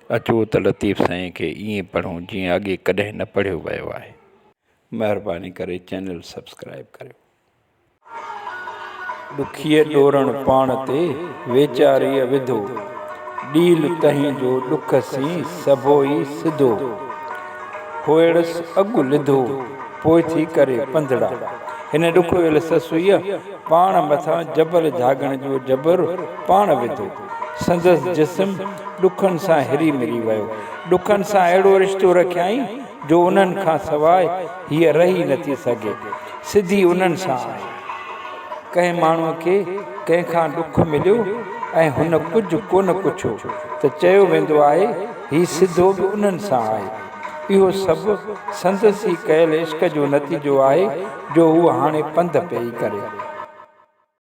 अचो त लतीफ़ साईं खे ईअं पढ़ूं जीअं अॻे कॾहिं न पढ़ियो वियो आहे। महिरबानी करे चैनल सब्सक्राइब करियो। ॾुखीअ ॾोरण पाण ते वेचारीअ विधो, ॾील तहीं जो ॾुख सी सभोई सिधो। होयड़सि अॻु लिधो पोइ थी करे पंधड़ा। हिन ॾुख वेल ससुईअ पाण मथां जबर झागण जो जबर पाण विधो। संदसि जिस्म ॾुखनि सां हिरी मिरी वियो। ॾुखनि सां अहिड़ो रिश्तो रखियाई जो उन्हनि खां सवाइ हीअ रही नथी सघे। सिधी उन्हनि सां आहे। कंहिं माण्हूअ खे कंहिंखां ॾुख मिलियो ऐं हुन कुझु कोन पुछो त चयो वेंदो आहे हीउ सिधो बि उन्हनि सां आहे। इहो सभु संदसि कयल इश्क जो नतीजो आहे जो हू हाणे पंधु पई करे।